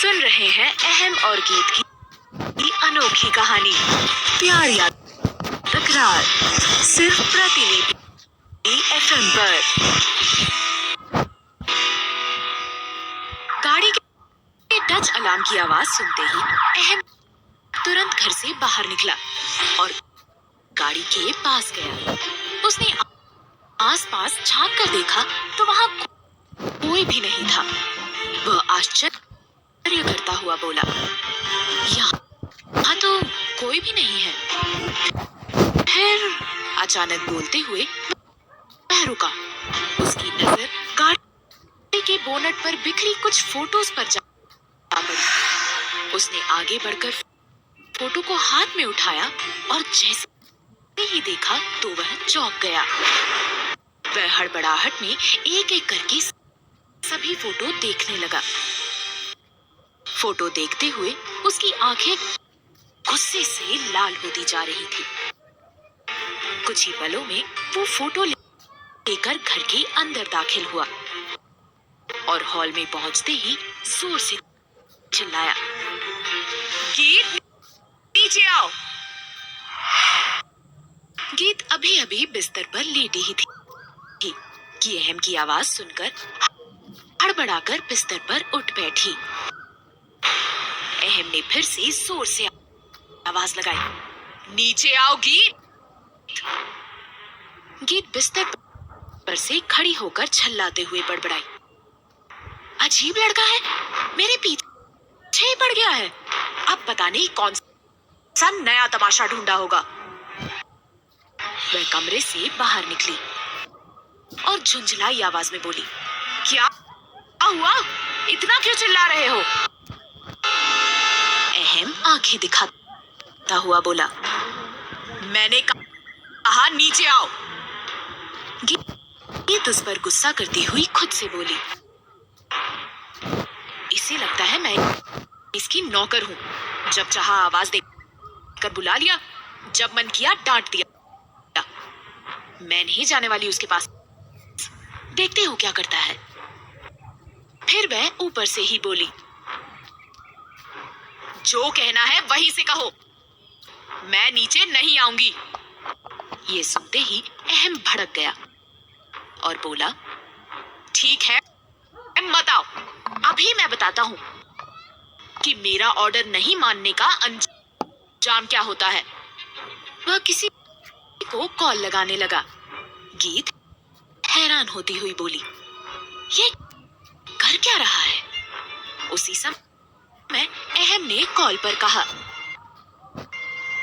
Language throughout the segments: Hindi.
सुन रहे हैं अहम और गीत की अनोखी कहानी। प्यार या तकरार, सिर्फ प्रतिलिपि एफएम पर। गाड़ी के टच अलार्म की आवाज सुनते ही अहम तुरंत घर से बाहर निकला और गाड़ी के पास गया। उसने आसपास झांक कर देखा तो वहां कोई भी नहीं था। वह आश्चर्य करता हुआ बोला, यहाँ तो कोई भी नहीं है। फिर अचानक बोलते हुए वह रुका। उसकी नजर गाड़ी के बोनट पर बिखरी कुछ फोटोज पर जा पड़ी। उसने आगे बढ़कर फोटो को हाथ में उठाया और जैसे ही देखा तो वह चौंक गया। वह हड़बड़ाहट में एक एक करके सभी फोटो देखने लगा। फोटो देखते हुए उसकी आंखें गुस्से से लाल होती जा रही थी। कुछ ही पलों में वो फोटो लेकर घर के अंदर दाखिल हुआ और हॉल में पहुंचते ही जोर से चिल्लाया, गीत नीचे आओ। गीत अभी अभी बिस्तर पर लेटी ही थी कि अहम की आवाज सुनकर हड़बड़ाकर बिस्तर पर उठ बैठी। अहम ने फिर से जोर से आवाज लगाई, नीचे आओ गीत। गीत बिस्तर पर से खड़ी होकर झल्लाते हुए बड़बड़ाई, अजीब लड़का है, मेरे पीछे ही पड़ गया है। अब पता नहीं कौन सा नया तमाशा ढूंढा होगा। वह कमरे से बाहर निकली और झुंझलाई आवाज में बोली, क्या हुआ? इतना क्यों चिल्ला रहे हो? अहम आंखें दिखाता हुआ बोला, मैंने कहा नीचे आओ। गीत उस पर गुस्सा करती हुई खुद से बोली, इसे लगता है मैं इसकी नौकर हूँ। जब चाहा आवाज देकर बुला लिया, जब मन किया डांट दिया। मैं नहीं जाने वाली उसके पास, देखते हो क्या करता है। फिर वह ऊपर से ही बोली, जो कहना है वहीं से कहो, मैं नीचे नहीं आऊंगी। ये सुनते ही अहम भड़क गया और बोला, ठीक है मत आओ, अभी मैं बताता हूं कि मेरा ऑर्डर नहीं मानने का अंजाम क्या होता है। वह किसी को कॉल लगाने लगा। गीत हैरान होती हुई बोली, ये कर क्या रहा है? उसी समय अहम ने कॉल पर कहा,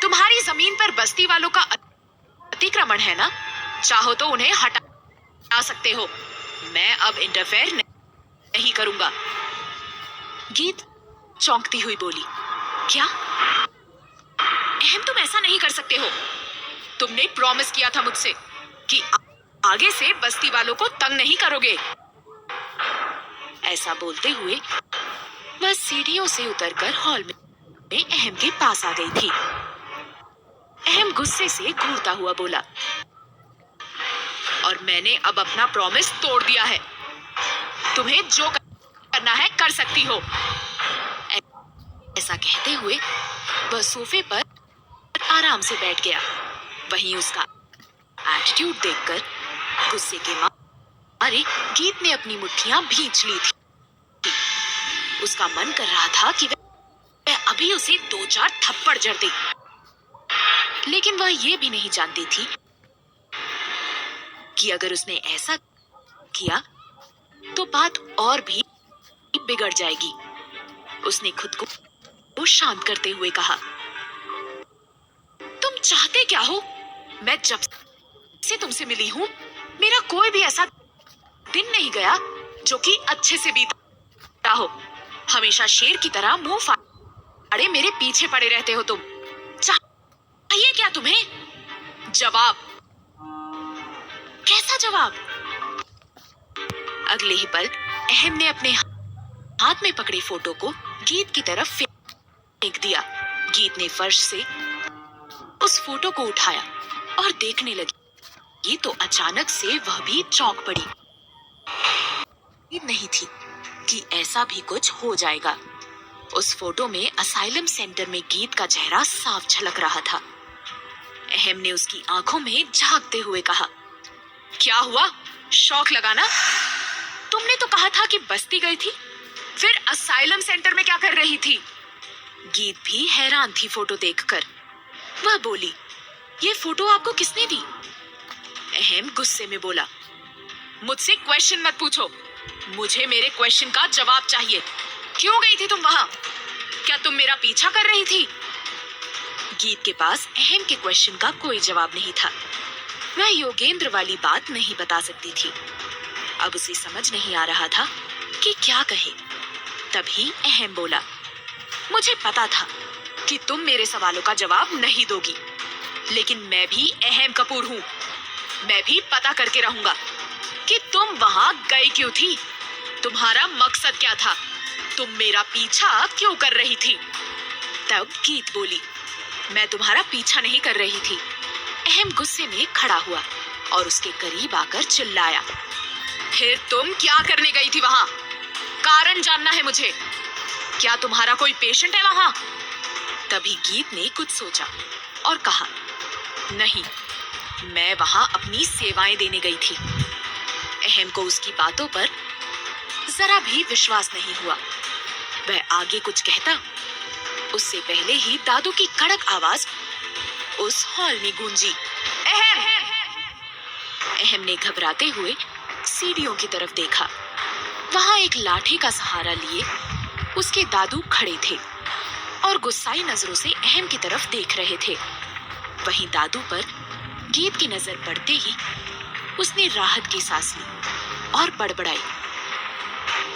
तुम्हारी जमीन पर बस्ती वालों का अतिक्रमण है ना? चाहो तो उन्हें हटा सकते हो। मैं अब इंटरफेयर नहीं करूंगा। गीत चौंकती हुई बोली, क्या? अहम, तुम ऐसा नहीं कर सकते हो। तुमने प्रॉमिस किया था मुझसे कि आगे से बस्ती वालों को तंग नहीं करोगे। ऐसा बोलते हुए वह सीढ़ियों से उतरकर हॉल में अहम के पास आ गई थी। अहम गुस्से से घूरता हुआ बोला, और मैंने अब अपना प्रॉमिस तोड़ दिया है। तुम्हें जो करना है कर सकती हो। ऐसा कहते हुए वह सोफे पर आराम से बैठ गया। वहीं उसका एटीट्यूड देखकर गुस्से के मारे गीत ने अपनी मुट्ठियां भींच ली थी। उसका मन कर रहा था कि वह अभी उसे 2-4 थप्पड़ जड़ दे, लेकिन वह यह भी नहीं जानती थी कि अगर उसने ऐसा किया तो बात और भी बिगड़ जाएगी। उसने खुद को शांत करते हुए कहा, तुम चाहते क्या हो? मैं जब से तुमसे मिली हूं, मेरा कोई भी ऐसा दिन नहीं गया जो कि अच्छे से बीता हो। हमेशा शेर की तरह मुंह फाड़े मेरे पीछे पड़े रहते हो तुम। चाहिए क्या तुम्हें? जवाब। कैसा जवाब? अगले ही पल अहम ने अपने हाथ में पकड़ी फोटो को गीत की तरफ फेंक दिया। गीत ने फर्श से उस फोटो को उठाया और देखने लगी तो अचानक से वह भी चौंक पड़ी। नहीं थी कि ऐसा भी कुछ हो जाएगा। उस फोटो में असाइलम सेंटर में गीत का चेहरा साफ झलक रहा था। अहम ने उसकी आंखों में झांकते हुए कहा, क्या हुआ? शौक लगा ना? तुमने तो कहा था कि बस्ती गई थी, फिर असाइलम सेंटर में क्या कर रही थी? गीत भी हैरान थी फोटो देखकर। वह बोली, ये फोटो आपको किसने दी? अहम गुस्से में बोला, मुझसे क्वेश्चन मत पूछो, मुझे मेरे क्वेश्चन का जवाब चाहिए। क्यों गई थी तुम वहां? क्या तुम मेरा पीछा कर रही थी? गीत के पास अहम के क्वेश्चन का कोई जवाब नहीं था। वह योगेंद्र वाली बात नहीं बता सकती थी। अब उसे समझ नहीं आ रहा था कि क्या कहे। तभी अहम बोला, मुझे पता था कि तुम मेरे सवालों का जवाब नहीं दोगी, लेकिन मैं भी अहम कपूर हूँ। मैं भी पता करके रहूंगा कि तुम वहां गई क्यों थी, तुम्हारा मकसद क्या था, तुम मेरा पीछा क्यों कर रही थी? तब गीत बोली, मैं तुम्हारा पीछा नहीं कर रही थी। अहम गुस्से में खड़ा हुआ और उसके करीब आकर चिल्लाया, फिर तुम क्या करने गई थी वहां? कारण जानना है मुझे। क्या तुम्हारा कोई पेशेंट है वहां? तभी गीत ने कुछ सोचा और कहा, नहीं, मैं वहां अपनी सेवाएं देने गई थी। अहम को उसकी बातों पर जरा भी विश्वास नहीं हुआ। वह आगे कुछ कहता, उससे पहले ही दादू की कड़क आवाज उस हॉल में गूंजी, अहम! अहम ने घबराते हुए सीढ़ियों की तरफ देखा। वहां एक लाठी का सहारा लिए उसके दादू खड़े थे और गुस्साई नजरों से अहम की तरफ देख रहे थे। वहीं दादू पर गीत की नजर पड़ते ही उसने राहत की सांस ली और बड़बड़ाई,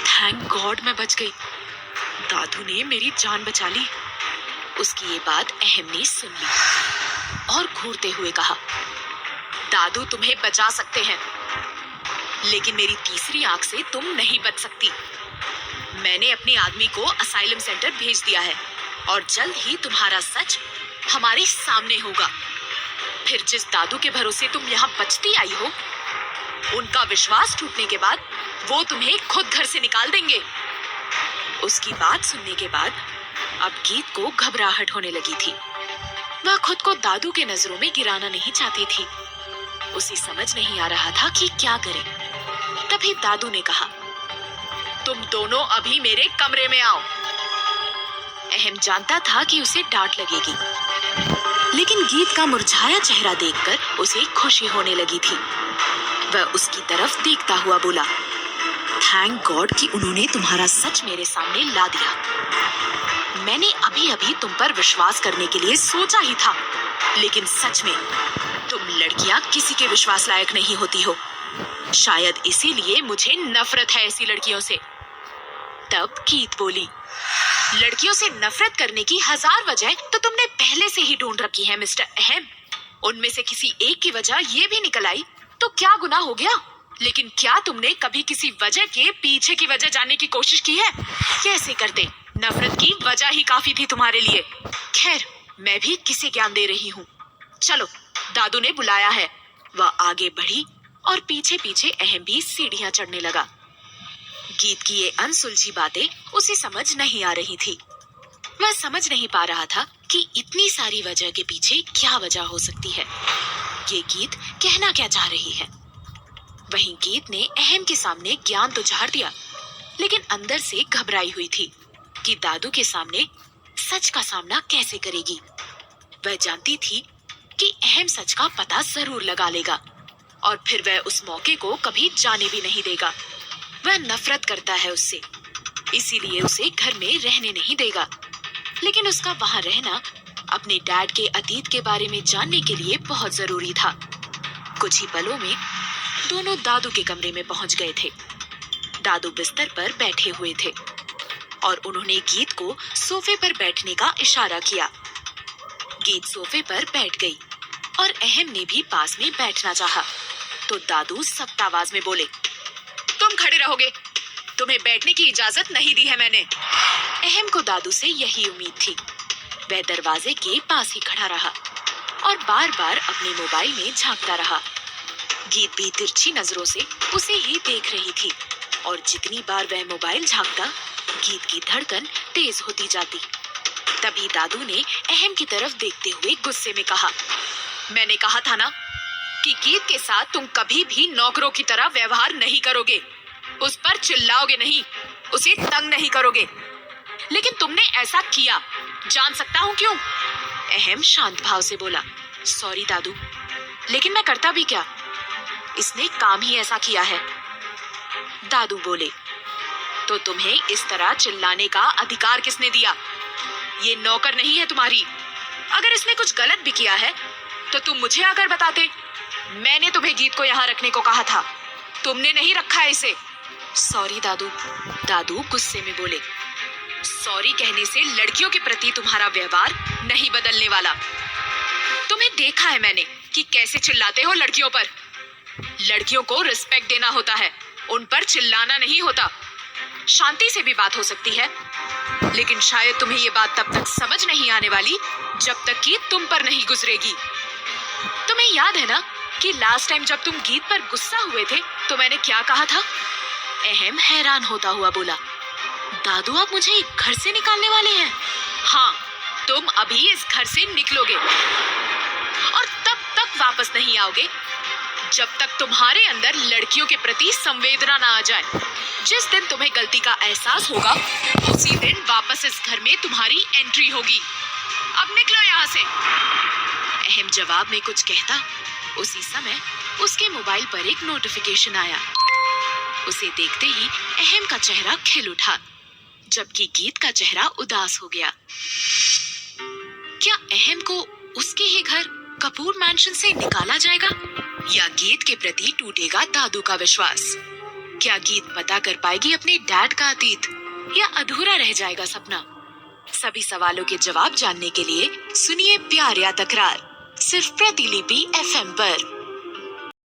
थैंक गॉड मैं बच गई, दादू ने मेरी जान बचा ली। उसकी ये बात अहम ने सुन ली और घूरते हुए कहा, दादू तुम्हें बचा सकते हैं, लेकिन मेरी तीसरी आंख से तुम नहीं बच सकती। मैंने अपने आदमी को असाइलम सेंटर भेज दिया है और जल्द ही तुम्हारा सच हमारे सामने होगा। फिर जिस दादू के भरोसे तुम यहाँ बचती आई हो, उनका विश्वास टूटने के बाद वो तुम्हें खुद घर से निकाल देंगे। उसकी बात सुनने के बाद अब गीत को घबराहट होने लगी थी। वह खुद को दादू के नजरों में गिराना नहीं चाहती थी। उसे समझ नहीं आ रहा था कि क्या करे। तभी दादू ने कहा, तुम दोनों अभी मेरे कमरे में आओ। अहम जानता था कि उसे डांट लगेगी, लेकिन गीत का मुरझाया चेहरा देखकर उसे खुशी होने लगी थी। वह उसकी तरफ देखता हुआ बोला, थैंक गॉड कि उन्होंने तुम्हारा सच मेरे सामने ला दिया। मैंने अभी अभी तुम पर विश्वास करने के लिए सोचा ही था, लेकिन सच में तुम लड़कियां किसी के विश्वास लायक नहीं होती हो। शायद इसीलिए मुझे नफरत है ऐसी लड़कियों से। तब गीत बोली, लड़कियों से नफरत करने की 1000 वजह तो तुमने पहले से ही ढूंढ रखी है मिस्टर अहम। उनमें से किसी एक की वजह ये भी निकल आई तो क्या गुनाह हो गया? लेकिन क्या तुमने कभी किसी वजह के पीछे की वजह जानने की कोशिश की है? कैसे करते? नफरत की वजह ही काफी थी तुम्हारे लिए। खैर, मैं भी किसे ज्ञान दे रही हूँ। चलो, दादू ने बुलाया है। वह आगे बढ़ी और पीछे पीछे अहम भी सीढ़ियां चढ़ने लगा। गीत की ये अनसुलझी बातें उसे समझ नहीं आ रही थी। वह समझ नहीं पा रहा था कि इतनी सारी वजह के पीछे क्या वजह हो सकती है। ये गीत कहना क्या चाह रही है? वहीं गीत ने अहम के सामने ज्ञान तो झाड़ दिया, लेकिन अंदर से घबराई हुई थी कि दादू के सामने सच का सामना कैसे करेगी। वह जानती थी कि अहम सच का पता जरूर लगा लेगा और फिर वह उस मौके को कभी जाने भी नहीं देगा। वह नफरत करता है उससे, इसीलिए उसे घर में रहने नहीं देगा। लेकिन उसका वहां रहना अपने डैड के अतीत के बारे में जानने के लिए बहुत जरूरी था। कुछ ही पलों में दोनों दादू के कमरे में पहुंच गए थे। दादू बिस्तर पर बैठे हुए थे और उन्होंने गीत को सोफे पर बैठने का इशारा किया। गीत सोफे पर बैठ गई और अहम ने भी पास में बैठना चाहा, तो दादू सख्त आवाज में बोले, तुम खड़े रहोगे, तुम्हें बैठने की इजाजत नहीं दी है मैंने। अहम को दादू से यही उम्मीद थी। वह दरवाजे के पास ही खड़ा रहा और बार बार अपने मोबाइल में झांकता रहा। गीत भी तिरछी नजरों से उसे ही देख रही थी और जितनी बार वह मोबाइल झांकता गीत की धड़कन तेज होती जाती। तभी दादू ने अहम की तरफ देखते हुए गुस्से में कहा, मैंने कहा था ना कि गीत के साथ तुम कभी भी नौकरों की तरह व्यवहार नहीं करोगे। उस पर चिल्लाओगे नहीं, उसे तंग नहीं करोगे। लेकिन तुमने ऐसा किया। जान सकता हूँ क्यों? अहम शांत भाव से बोला, सॉरी दादू, लेकिन मैं करता भी क्या? इसने काम ही ऐसा किया है। दादू बोले, तो तुम्हें इस तरह चिल्लाने का अधिकार किसने दिया? ये नौकर नहीं है तुम्हारी। अगर इसने कुछ गलत भी किया है तो तुम मुझे अगर बताते। मैंने तुम्हें गीत को यहाँ रखने को कहा था, तुमने नहीं रखा है इसे। सॉरी दादू। दादू गुस्से में बोले, सॉरी कहने से लड़कियों के प्रति तुम्हारा व्यवहार नहीं बदलने वाला। तुम्हें देखा है मैंने कि कैसे चिल्लाते हो लड़कियों पर। लड़कियों को रिस्पेक्ट देना होता है, उन पर चिल्लाना नहीं होता। शांति से भी बात हो सकती है, लेकिन शायद तुम्हें ये बात तब तक समझ नहीं आने वाली जब तक कि तुम पर नहीं गुजरेगी। तुम्हें याद है ना कि लास्ट टाइम जब तुम गीत पर गुस्सा हुए थे तो मैंने क्या कहा था? अहम हैरान होता हुआ बोला, दादू आप मुझे घर से निकालने वाले हैं? हाँ, तुम अभी इस घर से निकलोगे और तब तक वापस नहीं आओगे जब तक तुम्हारे अंदर लड़कियों के प्रति संवेदना ना आ जाए। जिस दिन तुम्हें गलती का एहसास होगा उसी दिन वापस इस घर में तुम्हारी एंट्री होगी। अब निकलो यहाँ से। अहम जवाब में कुछ कहता, उसी समय उसके मोबाइल पर एक नोटिफिकेशन आया। उसे देखते ही अहम का चेहरा खिल उठा, जबकि गीत का चेहरा उदास हो गया। क्या अहम को उसके ही घर कपूर मैंशन से निकाला जाएगा, या गीत के प्रति टूटेगा दादू का विश्वास? क्या गीत पता कर पाएगी अपने डैड का अतीत, या अधूरा रह जाएगा सपना? सभी सवालों के जवाब जानने के लिए सुनिए प्यार या तकरार, सिर्फ प्रतिलिपि FM पर।